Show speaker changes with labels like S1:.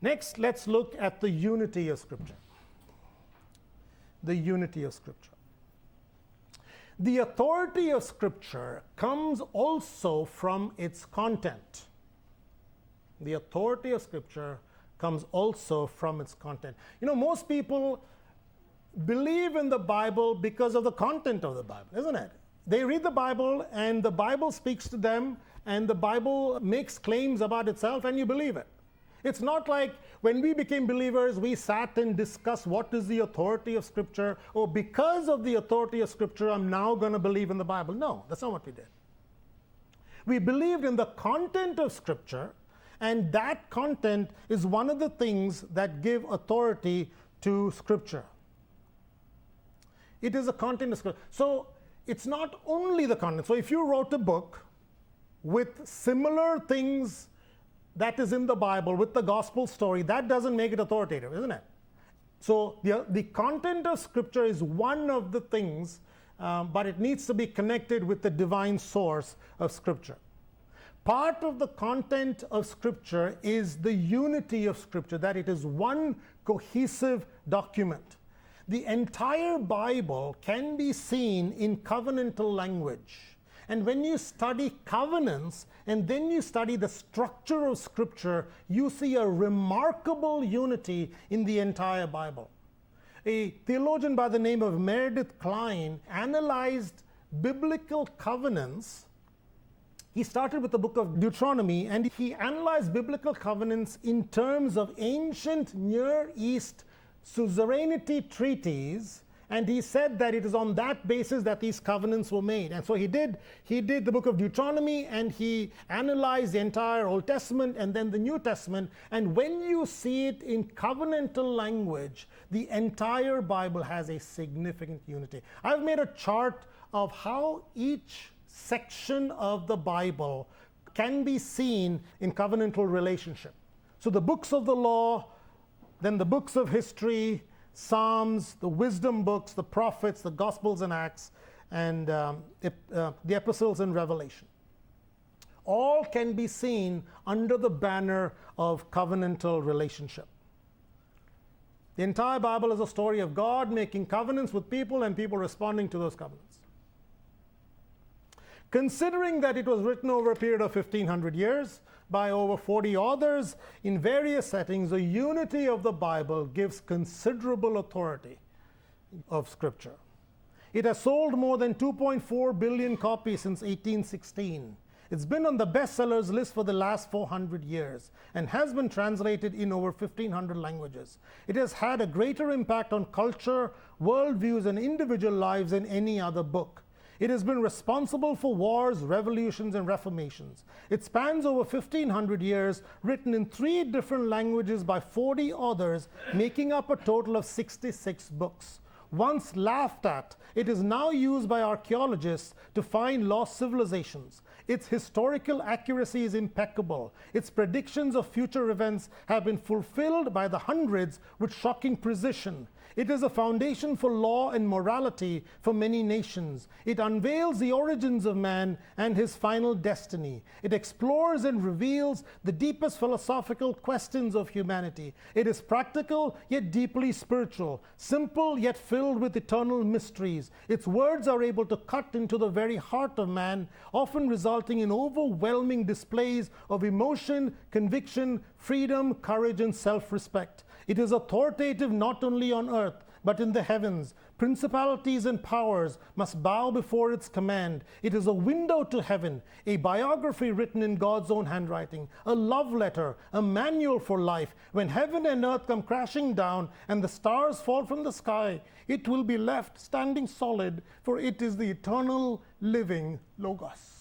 S1: Next, let's look at the unity of Scripture. The unity of Scripture. The authority of Scripture comes also from its content. The authority of Scripture comes also from its content. You know, most people believe in the Bible because of the content of the Bible, isn't it? They read the Bible and the Bible speaks to them and the Bible makes claims about itself and you believe it. It's not like when we became believers, we sat and discussed what is the authority of Scripture, or because of the authority of Scripture, I'm now going to believe in the Bible. No, that's not what we did. We believed in the content of Scripture, and that content is one of the things that give authority to Scripture. It is the content of Scripture. So it's not only the content. So if you wrote a book with similar things that is in the Bible with the gospel story, that doesn't make it authoritative, isn't it? So the content of Scripture is one of the things, but it needs to be connected with the divine source of Scripture. Part of the content of Scripture is the unity of Scripture, that it is one cohesive document. The entire Bible can be seen in covenantal language. And when you study covenants and then you study the structure of Scripture, you see a remarkable unity in the entire Bible. A theologian by the name of Meredith Kline analyzed biblical covenants. He started with the book of Deuteronomy and he analyzed biblical covenants in terms of ancient Near East suzerainty treaties. And he said that it is on that basis that these covenants were made. And so he did the book of Deuteronomy and he analyzed the entire Old Testament and then the New Testament. And when you see it in covenantal language, the entire Bible has a significant unity. I've made a chart of how each section of the Bible can be seen in covenantal relationship. So the books of the law, then the books of history, Psalms, the wisdom books, the prophets, the Gospels and Acts, and the epistles and Revelation. All can be seen under the banner of covenantal relationship. The entire Bible is a story of God making covenants with people and people responding to those covenants. Considering that it was written over a period of 1,500 years, by over 40 authors in various settings, the unity of the Bible gives considerable authority of Scripture. It has sold more than 2.4 billion copies since 1816. It's been on the bestsellers list for the last 400 years and has been translated in over 1,500 languages. It has had a greater impact on culture, worldviews, and individual lives than any other book. It has been responsible for wars, revolutions, and reformations. It spans over 1,500 years, written in 3 different languages by 40 authors, making up a total of 66 books. Once laughed at, it is now used by archaeologists to find lost civilizations. Its historical accuracy is impeccable. Its predictions of future events have been fulfilled by the hundreds with shocking precision. It is a foundation for law and morality for many nations. It unveils the origins of man and his final destiny. It explores and reveals the deepest philosophical questions of humanity. It is practical yet deeply spiritual, simple yet filled with eternal mysteries. Its words are able to cut into the very heart of man, often resulting in overwhelming displays of emotion, conviction, freedom, courage, and self-respect. It is authoritative not only on earth, but in the heavens. Principalities and powers must bow before its command. It is a window to heaven, a biography written in God's own handwriting, a love letter, a manual for life. When heaven and earth come crashing down and the stars fall from the sky, it will be left standing solid, for it is the eternal living Logos.